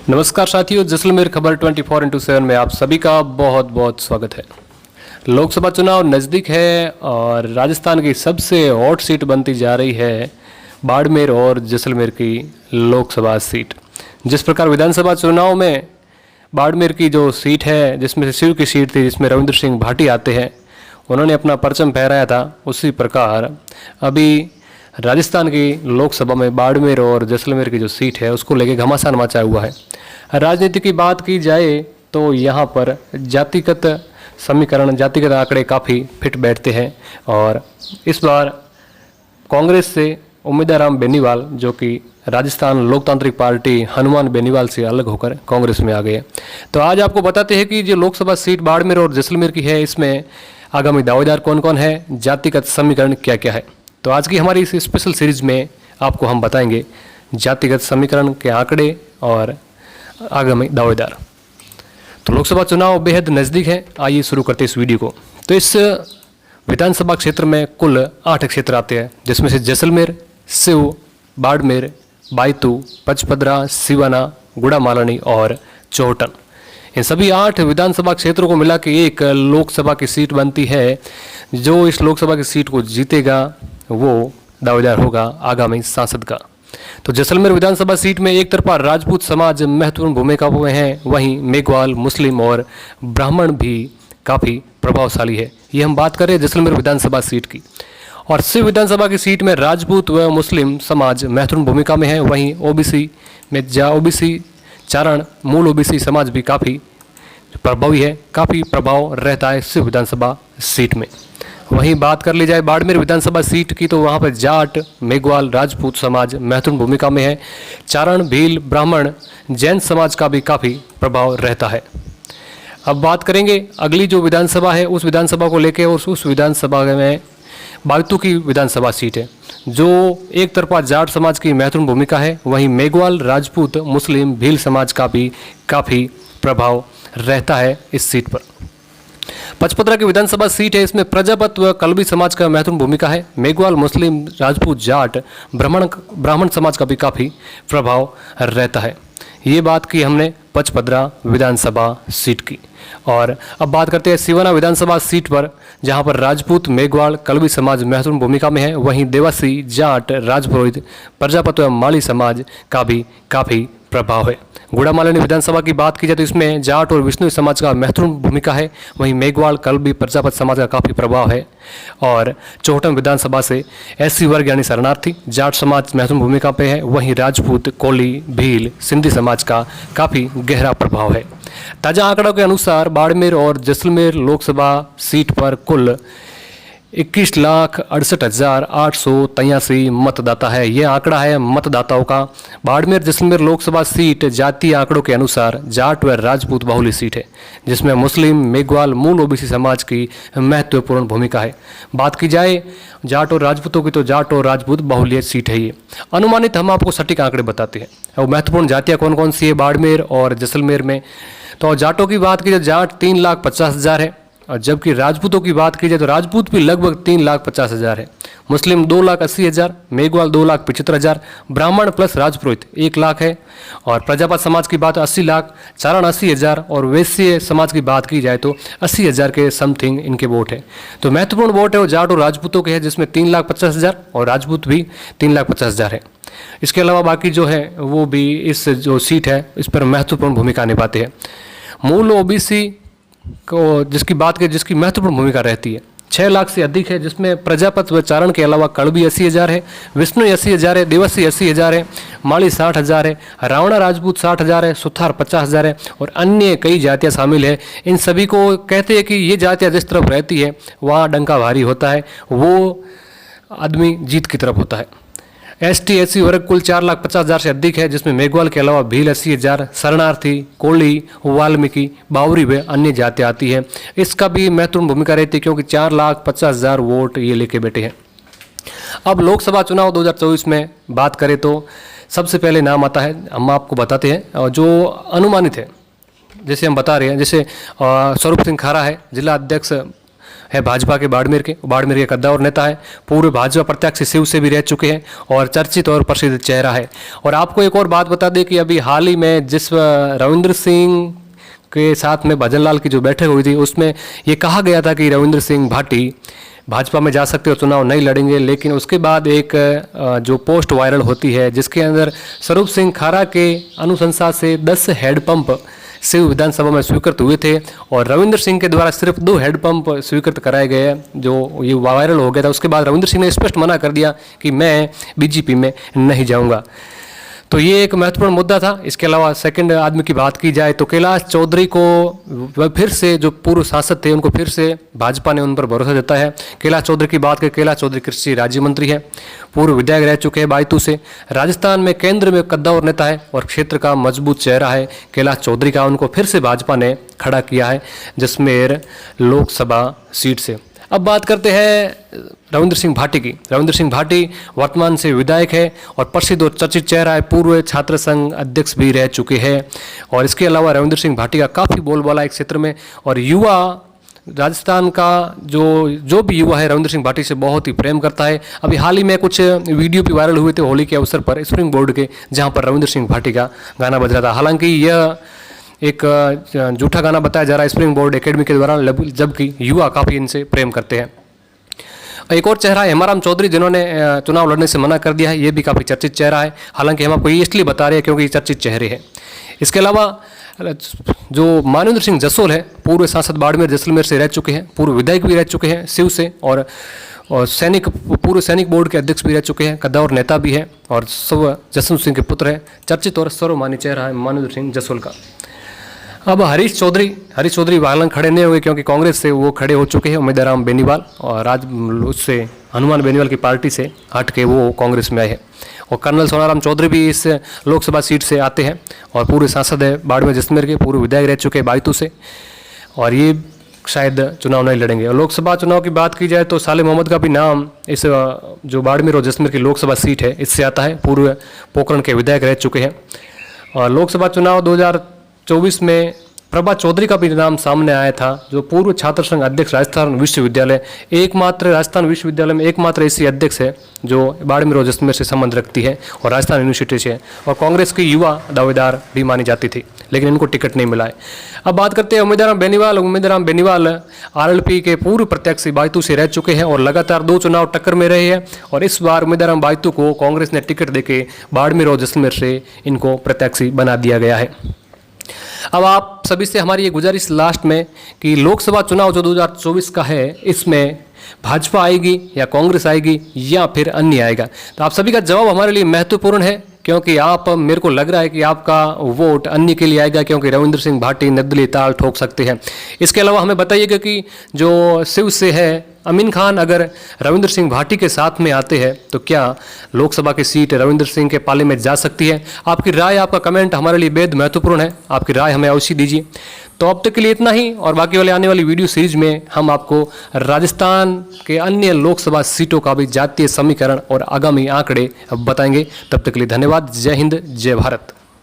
नमस्कार साथियों, जैसलमेर खबर 24x7 में आप सभी का बहुत बहुत स्वागत है। लोकसभा चुनाव नज़दीक है और राजस्थान की सबसे हॉट सीट बनती जा रही है बाड़मेर और जैसलमेर की लोकसभा सीट। जिस प्रकार विधानसभा चुनाव में बाड़मेर की जो सीट है, जिसमें से शिव की सीट थी, जिसमें रविंद्र सिंह भाटी आते हैं, उन्होंने अपना परचम फहराया था, उसी प्रकार अभी राजस्थान की लोकसभा में बाड़मेर और जैसलमेर की जो सीट है उसको लेके घमासान मचा हुआ है। राजनीति की बात की जाए तो यहाँ पर जातिगत समीकरण, जातिगत आंकड़े काफ़ी फिट बैठते हैं और इस बार कांग्रेस से उम्मीदवार राम बेनीवाल, जो कि राजस्थान लोकतांत्रिक पार्टी हनुमान बेनीवाल से अलग होकर कांग्रेस में आ गए। तो आज आपको बताते हैं कि जो लोकसभा सीट बाड़मेर और जैसलमेर की है, इसमें आगामी दावेदार कौन कौन है, जातिगत समीकरण क्या क्या है। तो आज की हमारी इस स्पेशल सीरीज में आपको हम बताएंगे जातिगत समीकरण के आंकड़े और आगामी दावेदार। तो लोकसभा चुनाव बेहद नज़दीक है, आइए शुरू करते हैं इस वीडियो को। तो इस विधानसभा क्षेत्र में कुल 8 क्षेत्र आते हैं, जिसमें से जैसलमेर, सिव, बाड़मेर, बायतू, पचपदरा, सिवाना, गुड़ामालनी और चौहटन। इन सभी 8 विधानसभा क्षेत्रों को मिला के एक लोकसभा की सीट बनती है। जो इस लोकसभा की सीट को जीतेगा वो दावेदार होगा आगामी सांसद का। तो जैसलमेर विधानसभा सीट में एक तरफा राजपूत समाज महत्वपूर्ण भूमिका में है, वहीं मेघवाल, मुस्लिम और ब्राह्मण भी काफ़ी प्रभावशाली है। ये हम बात करें जैसलमेर विधानसभा सीट की। और शिव विधानसभा की सीट में राजपूत व मुस्लिम समाज महत्वपूर्ण भूमिका में है, वहीं ओबीसी में ओबीसी चारण, मूल ओबीसी समाज भी काफ़ी प्रभावी है, काफ़ी प्रभाव रहता है शिव विधानसभा सीट में। वहीं बात कर ली जाए बाड़मेर विधानसभा सीट की, तो वहाँ पर जाट, मेघवाल, राजपूत समाज महत्वपूर्ण भूमिका में है। चारण, भील, ब्राह्मण, जैन समाज का भी काफ़ी प्रभाव रहता है। अब बात करेंगे अगली जो विधानसभा है उस विधानसभा को लेकर, और उस विधानसभा में बायतू की विधानसभा सीट है, जो एक तरफा जाट समाज की महत्वपूर्ण भूमिका है, वहीं मेघवाल, राजपूत, मुस्लिम, भील समाज का भी काफ़ी प्रभाव रहता है इस सीट पर। पचपदरा की विधानसभा सीट है, इसमें प्रजापत व कलबी समाज का महत्वपूर्ण भूमिका है। मेघवाल, मुस्लिम, राजपूत, जाट, ब्राह्मण समाज का भी काफ़ी प्रभाव रहता है। ये बात की हमने पचपदरा विधानसभा सीट की। और अब बात करते हैं सिवाना विधानसभा सीट पर, जहां पर राजपूत, मेघवाल, कलबी समाज महत्वपूर्ण भूमिका में है, वहीं देवासी, जाट, राजपुरोहित, प्रजापत व माली समाज का भी काफ़ी प्रभाव है। गुड़ामालनी विधानसभा की बात की जाए तो इसमें जाट और विष्णु समाज का महत्वपूर्ण भूमिका है, वहीं मेघवाल, कलबी, प्रजापत समाज का काफ़ी प्रभाव है। और चौहटन विधानसभा से एससी वर्ग यानी शरणार्थी, जाट समाज महत्वपूर्ण भूमिका पे है, वहीं राजपूत, कोली, भील, सिंधी समाज का काफ़ी गहरा प्रभाव है। ताज़ा आंकड़ों के अनुसार बाड़मेर और जैसलमेर लोकसभा सीट पर कुल 21,68,883 मतदाता है। यह आंकड़ा है मतदाताओं का। बाड़मेर जैसलमेर लोकसभा सीट जातीय आंकड़ों के अनुसार जाट व राजपूत बहुल्य सीट है, जिसमें मुस्लिम, मेघवाल, मूल ओबीसी समाज की महत्वपूर्ण भूमिका है। बात की जाए जाट और राजपूतों की, तो जाट और राजपूत बहुल्य सीट है ये। अनुमानित हम आपको सटीक आंकड़े बताते हैं। और महत्वपूर्ण जातियाँ कौन कौन सी है बाड़मेर और जैसलमेर में, तो जाटों की बात की जाए जाट 3,50,000 है, और जबकि राजपूतों की बात की जाए तो राजपूत भी लगभग 3,50,000 है। मुस्लिम 2,80,000, मेघवाल 2,75,000, ब्राह्मण प्लस राजपुरोहित 1,00,000 है। और प्रजापत समाज की बात 80 लाख, चारण 80,000 और वैश्य समाज की बात की जाए तो 80,000 के समथिंग इनके वोट है। तो महत्वपूर्ण वोट है वो जाट और राजपूतों के हैं, जिसमें 3,50,000 और राजपूत भी 3,50,000 है। इसके अलावा बाकी जो है वो भी इस जो सीट है इस पर महत्वपूर्ण भूमिका निभाते हैं। मूल ओबीसी को जिसकी बात करें, जिसकी महत्वपूर्ण भूमिका रहती है, 6 लाख से अधिक है, जिसमें प्रजापत व चारण के अलावा कड़बी 80,000 है, विष्णु 80,000 है, देवासी 80,000 है, माली 60,000 है, रावणा राजपूत 60,000 है, सुथार 50,000 है और अन्य कई जातियाँ शामिल है। इन सभी को कहते हैं कि ये जातियाँ जिस तरफ रहती है वहाँ डंका भारी होता है, वो आदमी जीत की तरफ होता है। एसटी एससी वर्ग कुल 4,50,000 से अधिक है, जिसमें मेघवाल के अलावा भील 80,000, शरणार्थी, कोली, वाल्मीकि, बावरी व अन्य जातियाँ आती है। इसका भी महत्वपूर्ण भूमिका रहती है, क्योंकि 4,50,000 वोट ये लेके बैठे हैं। अब लोकसभा चुनाव 2024 में बात करें तो सबसे पहले नाम आता है, हम आपको बताते हैं, और जो अनुमानित है जैसे हम बता रहे हैं, जैसे स्वरूप सिंह खारा है, जिला अध्यक्ष है भाजपा के बाड़मेर के कद्दावर नेता है, पूर्व भाजपा प्रत्याशी शिव से भी रह चुके हैं और चर्चित और प्रसिद्ध चेहरा है। और आपको एक और बात बता दें कि अभी हाल ही में जिस रविंद्र सिंह के साथ में भजन लाल की जो बैठक हुई थी, उसमें ये कहा गया था कि रविंद्र सिंह भाटी भाजपा में जा सकते हो, चुनाव नहीं लड़ेंगे। लेकिन उसके बाद एक जो पोस्ट वायरल होती है जिसके अंदर स्वरूप सिंह खारा के अनुशंसा से 10 हैंडपंप शिव विधानसभा में स्वीकृत हुए थे और रविंद्र सिंह के द्वारा सिर्फ 2 हैंडपंप स्वीकृत कराए गए, जो ये वायरल हो गया था। उसके बाद रविंद्र सिंह ने स्पष्ट मना कर दिया कि मैं बीजेपी में नहीं जाऊंगा। तो ये एक महत्वपूर्ण मुद्दा था। इसके अलावा सेकंड आदमी की बात की जाए तो कैलाश चौधरी को फिर से, जो पूर्व सांसद थे उनको फिर से भाजपा ने उन पर भरोसा जताया है। कैलाश चौधरी की बात करें, कैलाश चौधरी कृषि राज्य मंत्री है, पूर्व विधायक रह चुके हैं बायतू से, राजस्थान में केंद्र में कद्दावर नेता है और क्षेत्र का मजबूत चेहरा है कैलाश चौधरी का। उनको फिर से भाजपा ने खड़ा किया है जैसलमेर लोकसभा सीट से। अब बात करते हैं रविंद्र सिंह भाटी की। रविंद्र सिंह भाटी वर्तमान से विधायक है और प्रसिद्ध और चर्चित चेहरा है, पूर्व छात्र संघ अध्यक्ष भी रह चुके हैं। और इसके अलावा रविंद्र सिंह भाटी का काफ़ी बोलबाला एक क्षेत्र में, और युवा राजस्थान का जो भी युवा है रविंद्र सिंह भाटी से बहुत ही प्रेम करता है। अभी हाल ही में कुछ वीडियो भी वायरल हुए थे होली के अवसर पर स्प्रिंग बोर्ड के, जहाँ पर रविंद्र सिंह भाटी का गाना बज रहा था। हालांकि यह एक झूठा गाना बताया जा रहा है स्प्रिंग बोर्ड एकेडमी के द्वारा, जबकि युवा काफ़ी इनसे प्रेम करते हैं। एक और चेहरा है हेमाराम चौधरी, जिन्होंने चुनाव लड़ने से मना कर दिया है। ये भी काफ़ी चर्चित चेहरा है। हालांकि हम आपको ये इसलिए बता रहे हैं क्योंकि ये चर्चित चेहरे हैं। इसके अलावा जो मानवेंद्र सिंह जसोल है, पूर्व सांसद बाड़मेर जैसलमेर से रह चुके हैं, पूर्व विधायक भी रह चुके हैं शिव से, और पूर्व सैनिक बोर्ड के अध्यक्ष भी रह चुके हैं, कद्दावर नेता भी है और जसवंत सिंह के पुत्र है। चर्चित और सर्वमान्य चेहरा है मानवेंद्र सिंह जसोल का। अब हरीश चौधरी हालांकि खड़े नहीं हुए क्योंकि कांग्रेस से वो खड़े हो चुके हैं उम्मीदवार बेनीवाल, और उससे हनुमान बेनीवाल की पार्टी से हट के वो कांग्रेस में आए हैं। और कर्नल सोनाराम चौधरी भी इस लोकसभा सीट से आते हैं और पूर्व सांसद है बाड़मेर जैसलमेर के, पूर्व विधायक रह चुके हैं बायतू से, और ये शायद चुनाव नहीं लड़ेंगे। और लोकसभा चुनाव की बात की जाए तो साले मोहम्मद का भी नाम इस जो बाड़मेर और जैसलमेर की लोकसभा सीट है इससे आता है, पूर्व पोखरण के विधायक रह चुके हैं। और लोकसभा चुनाव 2024 में प्रभा चौधरी का भी नाम सामने आया था, जो पूर्व छात्र संघ अध्यक्ष राजस्थान विश्वविद्यालय, राजस्थान विश्वविद्यालय में एकमात्र ऐसी अध्यक्ष है जो बाड़मेर और जैसलमेर से संबंध रखती है और राजस्थान यूनिवर्सिटी से है, और कांग्रेस की युवा दावेदार भी मानी जाती थी, लेकिन इनको टिकट नहीं मिला है। अब बात करते हैं उम्मीदवार बेनीवाल आरएलपी के पूर्व प्रत्याशी बायतू से रह चुके हैं और लगातार 2 चुनाव टक्कर में रहे हैं, और इस बार उम्मीदवार बायतू को कांग्रेस ने टिकट देके बाड़मेर और जैसलमेर से इनको प्रत्याशी बना दिया गया है। अब आप सभी से हमारी ये गुजारिश लास्ट में कि लोकसभा चुनाव जो 2024 का है, इसमें भाजपा आएगी या कांग्रेस आएगी या फिर अन्य आएगा, तो आप सभी का जवाब हमारे लिए महत्वपूर्ण है, क्योंकि मेरे को लग रहा है कि आपका वोट अन्य के लिए आएगा, क्योंकि रविंद्र सिंह भाटी निर्दलीय ताल ठोक सकते हैं। इसके अलावा हमें बताइएगा कि जो शिव से है अमीन खान अगर रविंद्र सिंह भाटी के साथ में आते हैं तो क्या लोकसभा की सीट रविंद्र सिंह के पाले में जा सकती है? आपकी राय, आपका कमेंट हमारे लिए बेहद महत्वपूर्ण है, आपकी राय हमें अवश्य दीजिए। तो अब तक के लिए इतना ही, और बाकी वाले आने वाली वीडियो सीरीज में हम आपको राजस्थान के अन्य लोकसभा सीटों का भी जातीय समीकरण और आगामी आंकड़े बताएंगे। तब तक के लिए धन्यवाद। जय हिंद, जय भारत।